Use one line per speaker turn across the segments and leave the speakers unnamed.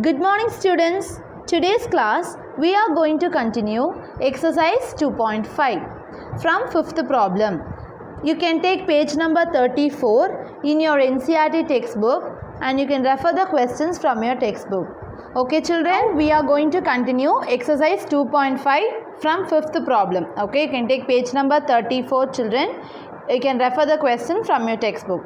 Good morning students. Today's class we are going to continue exercise 2.5 from 5th problem. You can take page number 34 in your NCERT textbook and you can refer the questions from your textbook. Okay children, we are going to continue exercise 2.5 from 5th problem. Okay, you can take page number 34 children. You can refer the question from your textbook.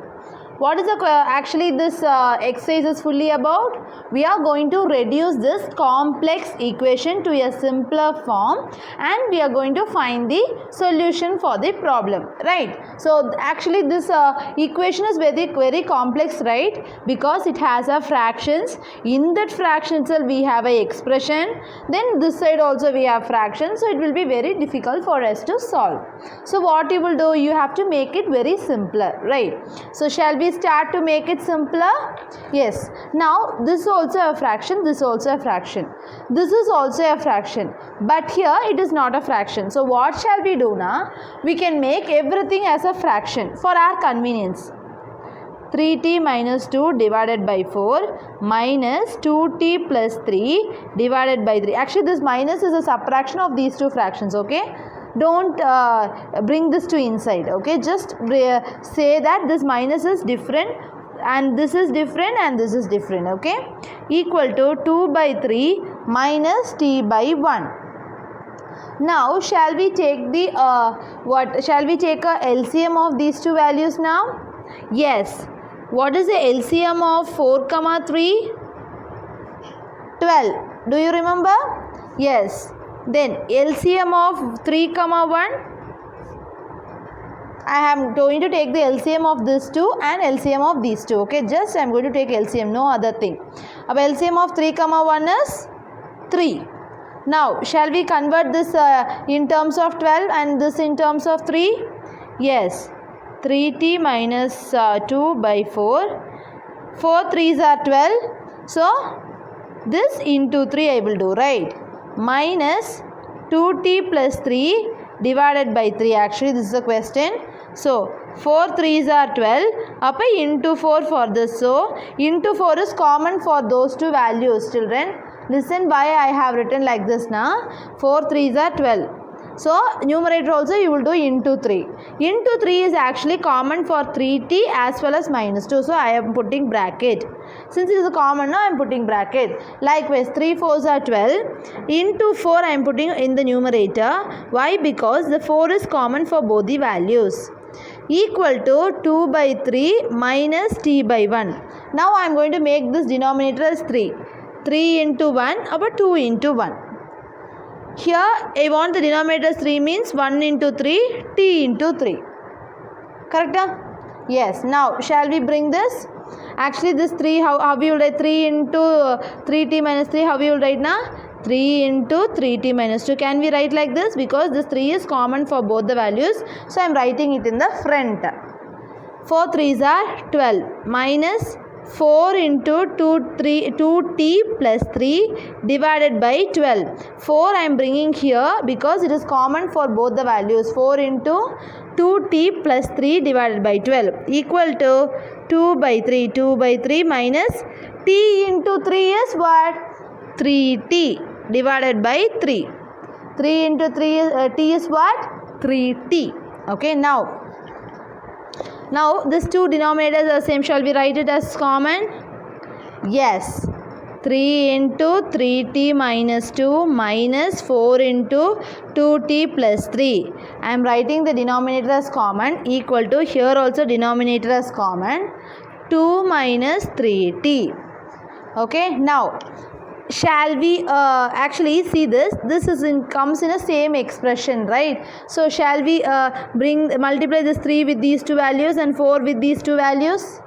What is actually this exercise is fully about? We are going to reduce this complex equation to a simpler form and we are going to find the solution for the problem, right? So actually this equation is very complex, right? Because it has a fractions. In that fraction itself we have a expression. Then this side also we have fractions. So it will be very difficult for us to solve. So what you will do? You have to make it very simpler, right? So shall we start to make it simpler? Yes. Now this is also a fraction, this is also a fraction. This is also a fraction. But here it is not a fraction. So what shall we do now? We can make everything as a fraction for our convenience. 3t minus 2 divided by 4 minus 2t plus 3 divided by 3. Actually this minus is a subtraction of these two fractions, okay? Don't bring this to inside, okay? Just say that this minus is different and this is different and this is different, okay? Equal to 2 by 3 minus t by 1. Now shall we take the shall we take a LCM of these two values now? Yes. What is the LCM of 4, 3? 12. Do you remember? Yes. Then LCM of 3, 1. I am going to take the LCM of this two and LCM of these two. Okay, just I am going to take LCM, no other thing. Now LCM of 3, 1 is 3. Now shall we convert this in terms of 12 and this in terms of 3? Yes. 3t minus 2 by 4. 4 3s are 12. So this into 3 I will do, right? Minus 2t plus 3 divided by 3. Actually this is a question. So 4 3s are 12. Up into 4 for this. So into 4 is common for those two values, children. Listen why I have written like this now. 4 3s are 12. So numerator also you will do into 3. Into 3 is actually common for 3t as well as minus 2. So I am putting bracket. Since it is a common now I am putting bracket. Likewise 3 4s are 12. Into 4 I am putting in the numerator. Why? Because the 4 is common for both the values. Equal to 2 by 3 minus t by 1. Now I am going to make this denominator as 3. 3 into 1 about 2 into 1. Here I want the denominator as 3 means 1 into 3 t into 3. Correct? Yes. Now shall we bring this? Actually this 3 how we will write? 3 into 3t minus 3 how we will write now? 3 into 3t minus 2. Can we write like this? Because this 3 is common for both the values. So I am writing it in the front. 4 3s are 12 minus 4 into 2t plus 3 divided by 12. 4 I am bringing here because it is common for both the values. 4 into 2t plus 3 divided by 12 equal to 2 by 3. 2 by 3 minus t into 3 is what? 3t divided by 3. 3 into 3 is, t is what? 3t. Okay, now these two denominators are same. Shall we write it as common? Yes. 3 into 3t minus 2 minus 4 into 2t plus 3. I am writing the denominator as common equal to here also denominator as common 2 minus 3t. Okay. Now shall we actually see this is comes in a same expression, right? So shall we multiply this 3 with these two values and 4 with these two values?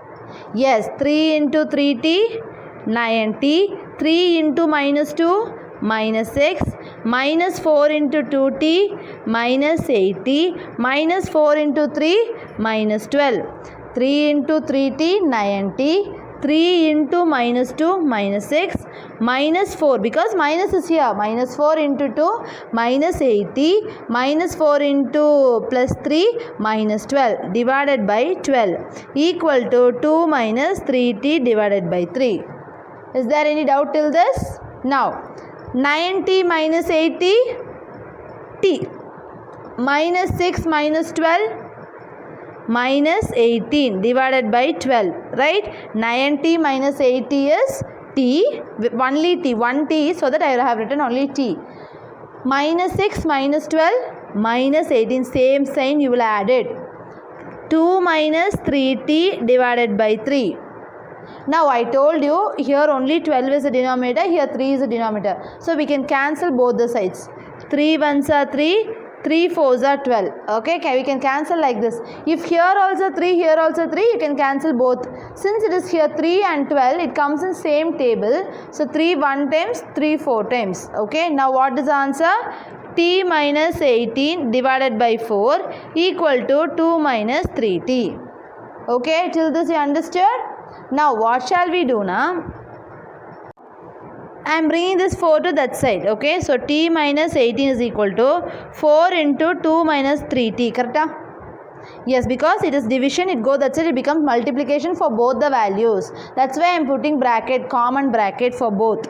Yes. 3 into 3t 9t. 3 into minus 2 minus 6 minus 4 into 2t minus 8t minus 4 into 3 minus 12. 3 into 3t 9t. 3 into minus 2 minus 6 minus 4 because minus is here. Minus 4 into 2 minus 80 minus 4 into plus 3 minus 12 divided by 12 equal to 2 minus 3t divided by 3. Is there any doubt till this? Now 90 minus 80 t minus 6 minus 12 minus 18 divided by 12, right? 90 minus 80 is t, only t, 1 t, so that I have written only t. Minus 6 minus 12 minus 18, same sign you will add it. 2 minus 3t divided by 3. Now I told you here only 12 is the denominator, here 3 is the denominator. So we can cancel both the sides. 3 ones are 3, 3 fours are 12. Okay, we can cancel like this. If here also 3, here also 3, you can cancel both. Since it is here 3 and 12, it comes in same table. So 3 1 times, 3 4 times. Okay, now what is the answer? T minus 18 divided by 4 equal to 2 minus 3t. Okay, till this you understood? Now what shall we do now? I am bringing this 4 to that side. Okay, so t minus 18 is equal to 4 into 2 minus 3t. Correct? Yes, because it is division, it goes that side, it becomes multiplication for both the values. That's why I am putting bracket, common bracket for both.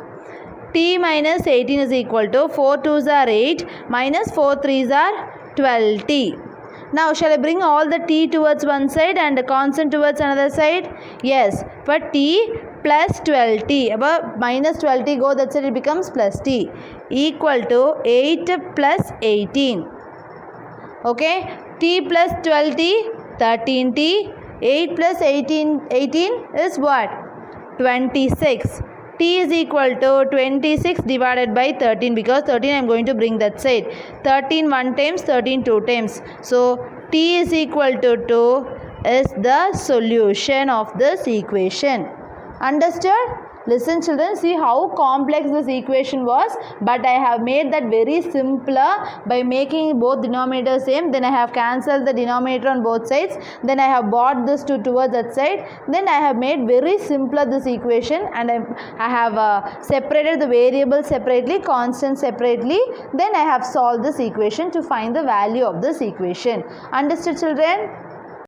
T minus 18 is equal to 4 2s are 8 minus 4 3s are 12t. Now shall I bring all the t towards one side and the constant towards another side? Yes, but t plus 12t, above minus 12t go that side, it becomes plus t equal to 8 plus 18. Okay, t plus 12t 13t, 8 plus 18 is what? 26. T is equal to 26 divided by 13, because 13 I am going to bring that side. 13 1 times, 13 2 times. So T is equal to 2 is the solution of this equation. Understood? Listen children, see how complex this equation was, but I have made that very simpler by making both denominators same. Then I have cancelled the denominator on both sides. Then I have brought this towards that side. Then I have made very simpler this equation, and I have separated the variables separately, constants separately. Then I have solved this equation to find the value of this equation. Understood children?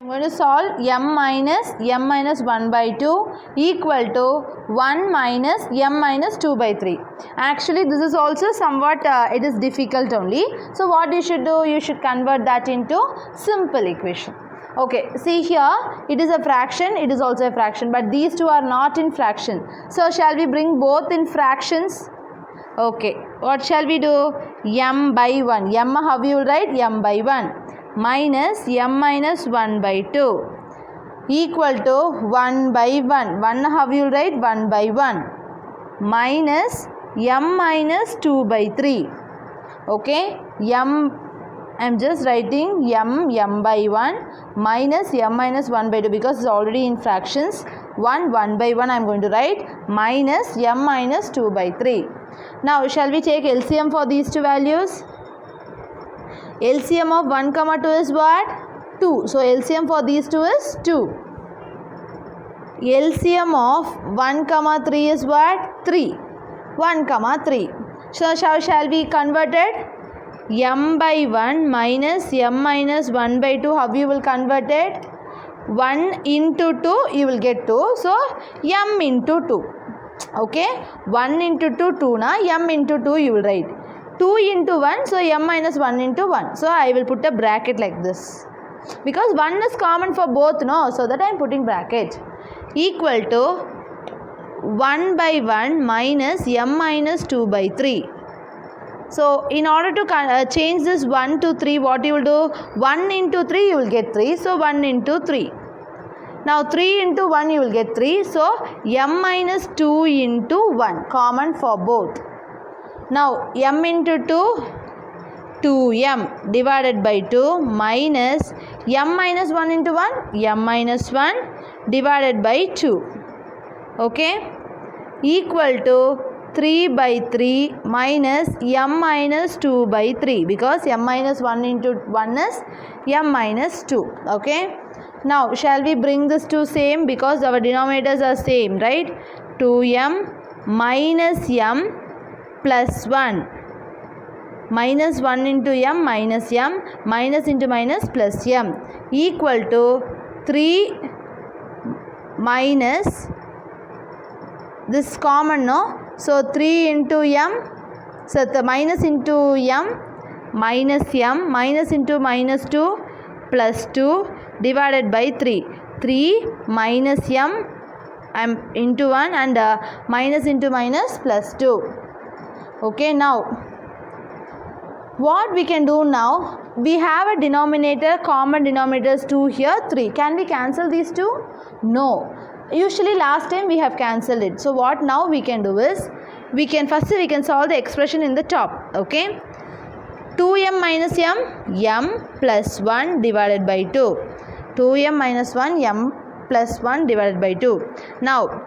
I am going to solve m minus 1 by 2 equal to 1 minus m minus 2 by 3. Actually this is also somewhat it is difficult only. So what you should do? You should convert that into simple equation. Okay, see here it is a fraction, it is also a fraction, but these two are not in fraction. So shall we bring both in fractions? Okay, what shall we do? M by 1. M, how you will write? M by 1. Minus m minus 1 by 2 equal to 1 by 1. 1 how you will write? 1 by 1 minus m minus 2 by 3. Okay, m I am just writing m by 1 minus m minus 1 by 2, because it is already in fractions. 1 by 1 I am going to write minus m minus 2 by 3. Now shall we take LCM for these two values? LCM of 1 comma 2 is what? 2. So LCM for these two is 2. LCM of 1 comma 3 is what? 3. 1 comma 3. So shall we convert it? M by 1 minus m minus 1 by 2. How you will convert it? 1 into 2 you will get 2. So m into 2. Okay. 1 into 2 2 na, m into 2 you will write. 2 into 1, so m minus 1 into 1. So I will put a bracket like this, because 1 is common for both, no? So that I am putting bracket. Equal to 1 by 1 minus m minus 2 by 3. So in order to change this 1 to 3, what you will do? 1 into 3 you will get 3. So 1 into 3. Now 3 into 1 you will get 3. So m minus 2 into 1, common for both. Now m into 2, 2m divided by 2 minus m minus 1 into 1, m minus 1 divided by 2. Okay, equal to 3 by 3 minus m minus 2 by 3, because m minus 1 into 1 is m minus 2. Okay, now shall we bring this to same, because our denominators are same, right? 2m minus m plus 1, minus 1 into m minus into minus plus m equal to 3 minus this common, no? So 3 into m, so the minus into m, minus into minus 2 plus 2 divided by 3. 3 minus m into 1 and minus into minus plus 2. Okay, now what we can do now, we have a denominator, common denominators 2 here, 3. Can we cancel these two? No. Usually last time we have cancelled it. So what now we can do is, we can solve the expression in the top. Okay, 2m minus m plus 1 divided by 2. 2m minus 1 m plus 1 divided by 2. Now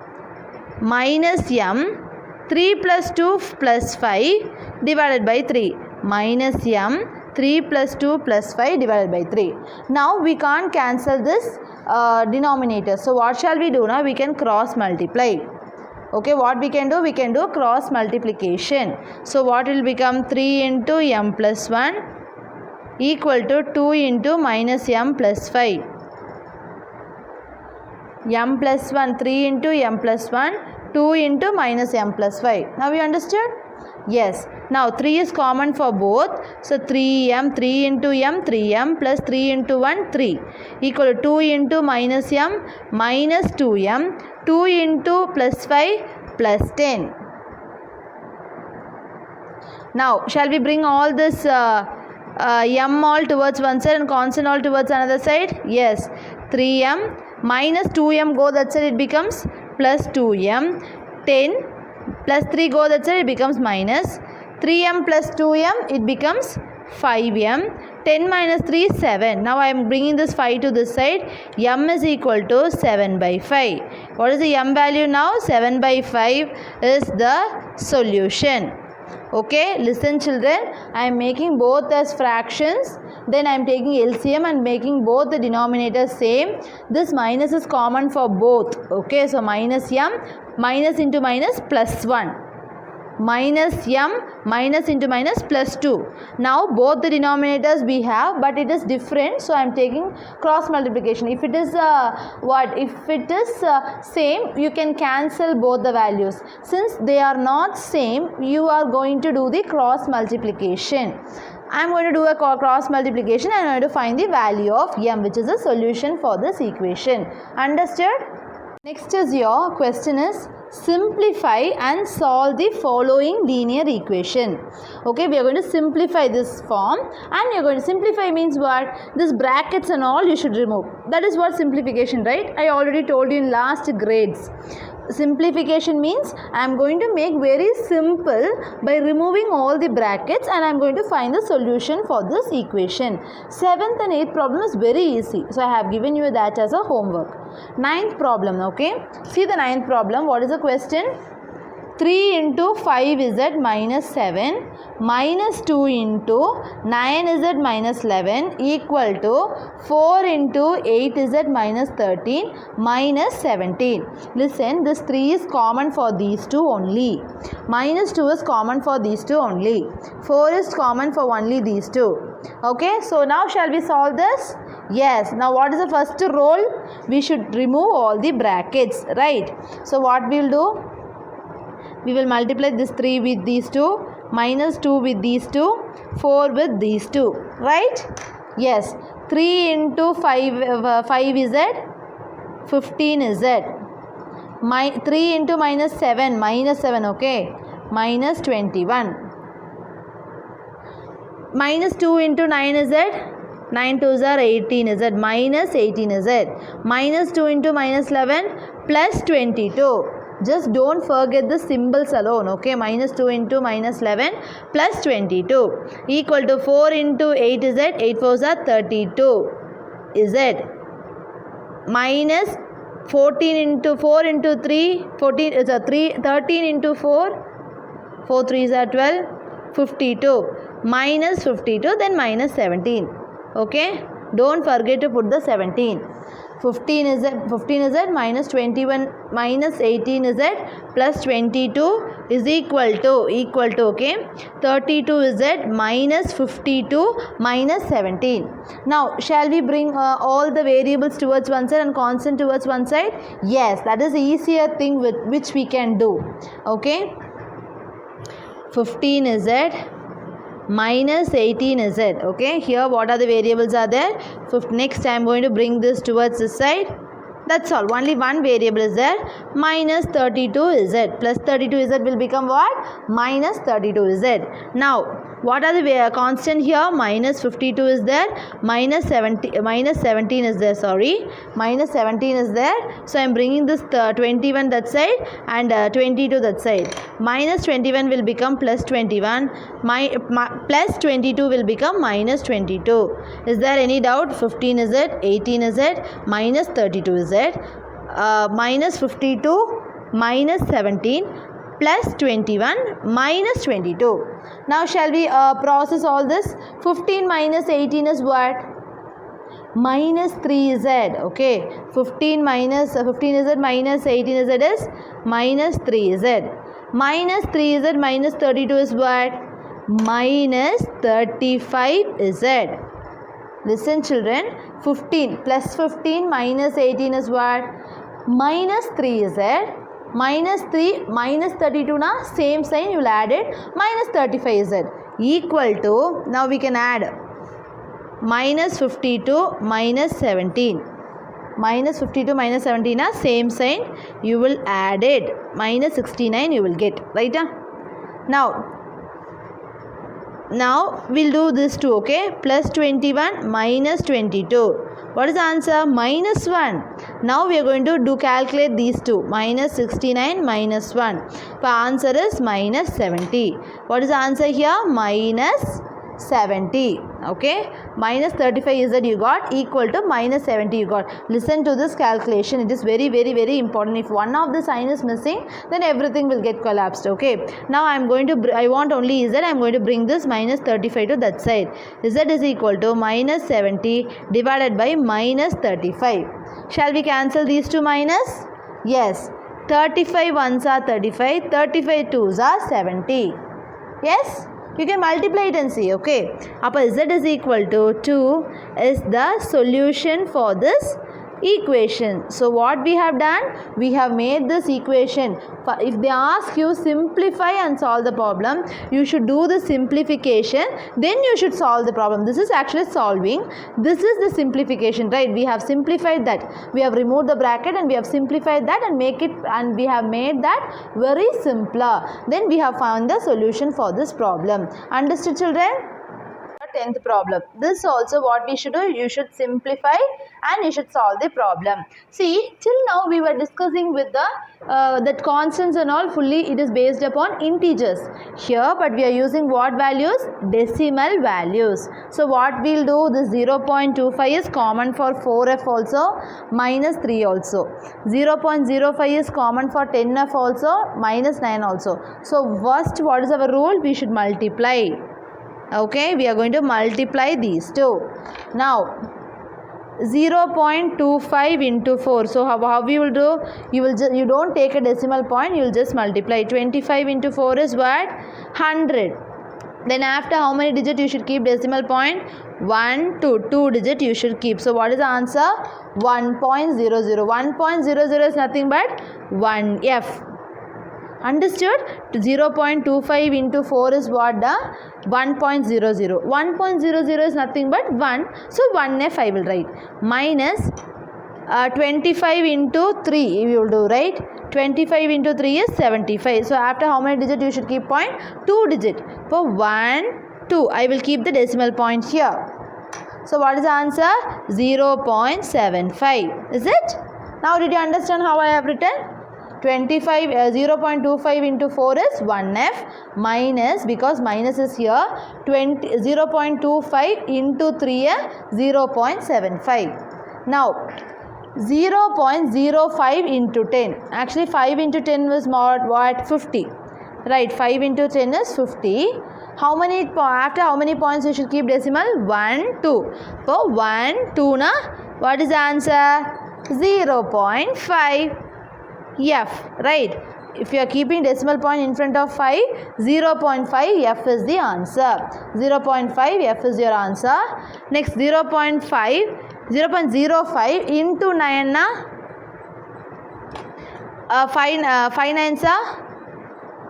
minus m, 3 plus 2 plus 5 divided by 3. Minus m, 3 plus 2 plus 5 divided by 3. Now we can't cancel this denominator. So what shall we do now? We can cross multiply. Okay, what we can do? We can do cross multiplication. So what will become? 3 into m plus 1 equal to 2 into minus m plus 5. M plus 1, 3 into m plus 1, 2 into minus m plus 5. Now you understood? Yes. Now 3 is common for both. So 3m, 3 into m, 3m plus 3 into 1, 3 equal to 2 into minus m minus 2m, 2 into plus 5 plus 10. Now shall we bring all this m all towards one side and constant all towards another side? Yes. 3m minus 2m go that side, it becomes plus 2m. 10 plus 3 go that side, it becomes minus. 3m plus 2m, it becomes 5m. 10 minus 3 is 7. Now I am bringing this 5 to this side. M is equal to 7 by 5. What is the m value now? 7 by 5 is the solution. Okay, listen children, I am making both as fractions, then I am taking LCM and making both the denominators same. This minus is common for both. Okay, so minus m, minus into minus plus 1. Minus m, minus into minus plus 2. Now both the denominators we have, but it is different, so I am taking cross multiplication. If it is same, you can cancel both the values. Since they are not same, you are going to do the cross multiplication. I am going to do a cross multiplication and I am going to find the value of m, which is the solution for this equation. Understood? Next is your question is, simplify and solve the following linear equation. Okay, we are going to simplify this form, and we are going to simplify means what? This brackets and all you should remove. That is what simplification, right? I already told you in last grades. Simplification means I am going to make very simple by removing all the brackets, and I am going to find the solution for this equation. 7th and 8th problem is very easy. So I have given you that as a homework. 9th problem, okay. See the 9th problem. What is the question? 3 into 5z minus 7 minus 2 into 9z minus 11 equal to 4 into 8z minus 13 minus 17. Listen, this 3 is common for these two only. Minus 2 is common for these two only. 4 is common for only these two. Okay, so now shall we solve this? Yes. Now what is the first rule? We should remove all the brackets, right? So what we will do? We will multiply this 3 with these two, minus 2 with these two, 4 with these two, right? Yes. 3 into 5 is it? 15 is it? 3 into minus 7, okay? Minus 21. Minus 2 into 9 is it? 9 2s are 18 is it? Minus 18 is it? Minus 2 into minus 11 plus 22. Just don't forget the symbols alone, okay? Minus 2 into minus 11 plus 22 equal to 4 into 8 is it? 8 4s are 32 is it? Minus 14 into 4 into 3, 14 is a 13 into 4, 4 3s are 12, 52 minus 52, then minus 17, okay? Don't forget to put the 17. 15 is it minus 21 minus 18 is it plus 22 is equal to okay, 32z minus 52 minus 17. Now shall we bring all the variables towards one side and constant towards one side? Yes, that is the easier thing with which we can do. Okay, 15z minus 18z. Okay, here what are the variables are there? Next I am going to bring this towards this side. That's all. Only one variable is there. Minus 32z plus 32z will become what? Minus 32z. Now, what are the constant here? Minus 52 is there. Minus 17 is there. Sorry. Minus 17 is there. So, I am bringing this 21 that side and 22 that side. Minus 21 will become plus 21. Plus 22 will become minus 22. Is there any doubt? 15 is it? 18 is it? Minus 32 is it? Minus 52 minus 17 plus 21 minus 22. Now shall we process all this? 15 minus 18 is what? Minus 3z. Okay, 15 is it minus 18 is it is minus 3z. Minus 3z minus 32 is what? Minus 35z. Listen children, 15 plus 15 minus 18 is what? Minus 3z. Minus 3 minus 32 na same sign you will add it, minus 35z equal to, now we can add minus 52 minus 17. Minus 52 minus 17 na same sign you will add it, minus 69 you will get, right? Now we'll do this too. Okay, plus 21 minus 22. What is the answer? Minus 1. Now we are going to calculate these two. Minus 69 minus 1. The answer is minus 70. What is the answer here? Minus 70. Okay, minus 35 is that you got equal to minus 70 you got. Listen to this calculation. It is very important. If one of the sign is missing, then everything will get collapsed. Okay, now I want only z. I am going to bring this minus 35 to that side. Z is equal to minus 70 divided by minus 35. Shall we cancel these two minus? Yes, 35 ones are 35, 35 twos are 70. Yes, you can multiply it and see. Okay, upper z is equal to 2 is the solution for this equation. So what we have done, we have made this equation. If they ask you simplify and solve the problem, you should do the simplification, then you should solve the problem. This is actually solving, this is the simplification, right? We have simplified that, we have removed the bracket and we have simplified that and we have made that very simpler. Then we have found the solution for this problem. Understood children? 10th problem. This also what we should do, you should simplify and you should solve the problem. See, till now we were discussing with the that constants and all, fully it is based upon integers here, but we are using what values? Decimal values. So what we'll do, this 0.25 is common for 4f also, minus 3 also. 0.05 is common for 10f also, minus 9 also. So first, what is our rule? We should multiply. Okay, we are going to multiply these two. Now 0.25 into 4. So how we will do? You don't take a decimal point, you will just multiply. 25 into 4 is what? 100. Then after how many digits you should keep decimal point? 1 to 2 digit you should keep. So what is the answer? 1.00. 1.00 is nothing but 1f. Understood? 0.25 into 4 is what? 1.00. 1.00 is nothing but 1. So 1f I will write. Minus 25 into 3 you will do, right? 25 into 3 is 75. So after how many digit you should keep point? 2 digit. For 1, 2. I will keep the decimal point here. So what is the answer? 0.75. Is it? Now did you understand how I have written? 0.25 into 4 is 1f minus, because minus is here, 0.25 into 3 is 0.75. Now 0.05 into 10. Actually 5 into 10 was what? 50. Right, 5 into 10 is 50. After how many points you should keep decimal? 1, 2. For 1, 2 na, what is the answer? 0.5. F, right? if you are keeping decimal point in front of 5, 0.5 F is the answer. 0.5 F is your answer. Next 0.05 into 9 na 5 nines are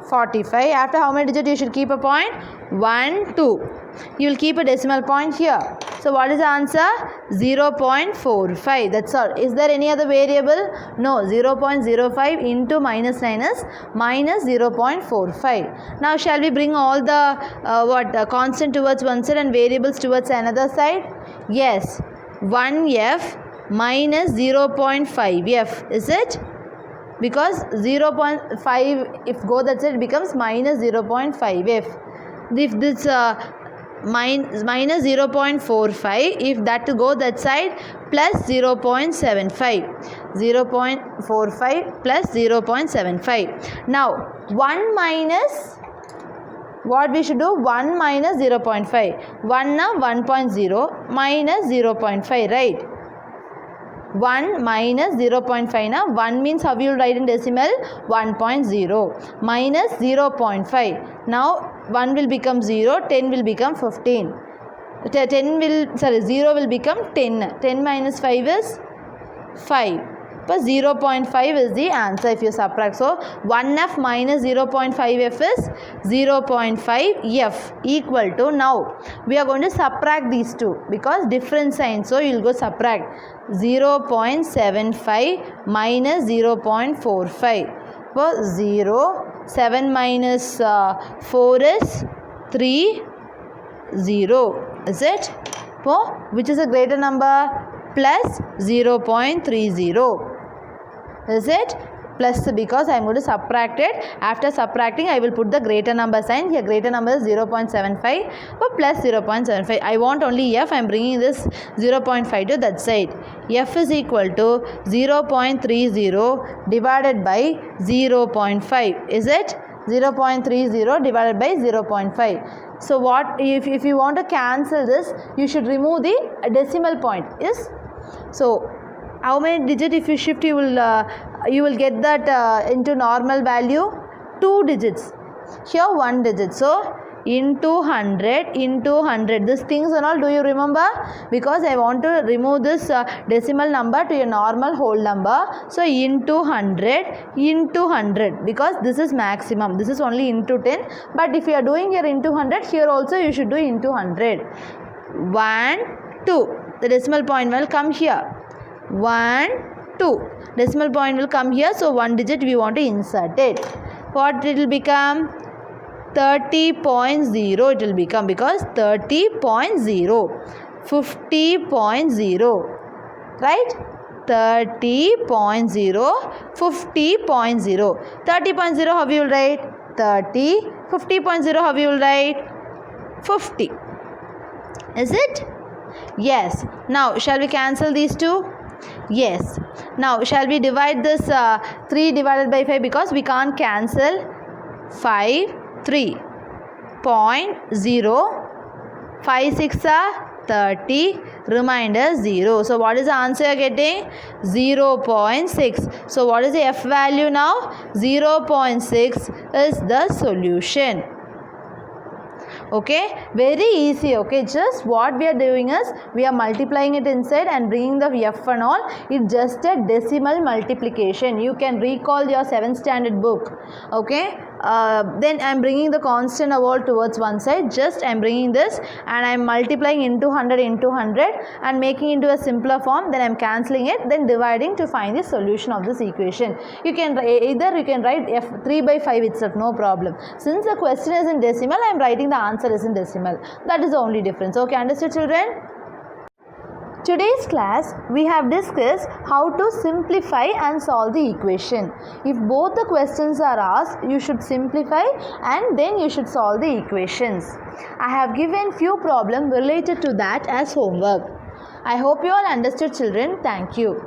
45. After how many digits you should keep a point? 1, 2. You will keep a decimal point here. So what is the answer? 0.45. That's all. Is there any other variable? No. 0.05 into minus 9 is minus 0.45. Now shall we bring all the constant towards one side and variables towards another side? Yes. 1F minus 0.5F. Is it? Because 0.5 if go that side, it becomes minus 0.5F. If this minus 0.45, if that to go that side, plus 0.75. 0.45 plus 0.75. Now 1 minus, what we should do? 1 minus 0.5. 1 na 1.0 minus 0.5, right? 1 minus 0.5 na 1 means how you will write in decimal? 1.0 minus 0.5. Now 1 will become 0, 10 will become 15. 0 will become 10. 10 minus 5 is 5. But 0.5 is the answer if you subtract. So 1F minus 0.5F is 0.5F equal to, now we are going to subtract these two because different signs. So you will go subtract 0.75 minus 0.45. For 0, 7 minus 4 is 3, 0. Is it? For which is a greater number? Plus 0.30. Is it? Plus, because I am going to subtract it. After subtracting, I will put the greater number sign. Here greater number is 0.75 or plus 0.75. I want only F. I am bringing this 0.5 to that side. F is equal to 0.30 divided by 0.5. Is it? 0.30 divided by 0.5. So what if you want to cancel this, you should remove the decimal point. Yes. So how many digits if you shift, you will get that into normal value? 2 digits. Here 1 digit. So into 100 into 100. These things and all, do you remember? Because I want to remove this decimal number to a normal whole number. So into 100 into 100, because this is maximum. This is only into 10. But if you are doing here into 100, here also you should do into 100. 1, 2. The decimal point will come here. 1, 2. Decimal point will come here. So 1 digit we want to insert it. What it will become? 30.0 it will become, because 30.0, 50.0, right? 30.0, 50.0. 30.0 how you will write? 30. 50.0 how you will write? 50. Is it? Yes. Now shall we cancel these two? Yes. Now shall we divide this 3 divided by 5, because we can't cancel 5, 3.0, 5 6 are 30, remainder 0. So what is the answer you are getting? 0.6. So what is the F value now? 0.6 is the solution. Okay, very easy. Okay, just what we are doing is we are multiplying it inside and bringing the F and all. It's just a decimal multiplication. You can recall your 7th standard book. Okay, then I am bringing the constant all towards one side. Just I am bringing this and I am multiplying into 100 into 100 and making into a simpler form. Then I am cancelling it, then dividing to find the solution of this equation. You can either you can write F 3 by 5 itself, no problem. Since the question is in decimal, I am writing the answer is in decimal. That is the only difference. Okay, understood, children? Today's class, we have discussed how to simplify and solve the equation. If both the questions are asked, you should simplify and then you should solve the equations. I have given few problems related to that as homework. I hope you all understood, children. Thank you.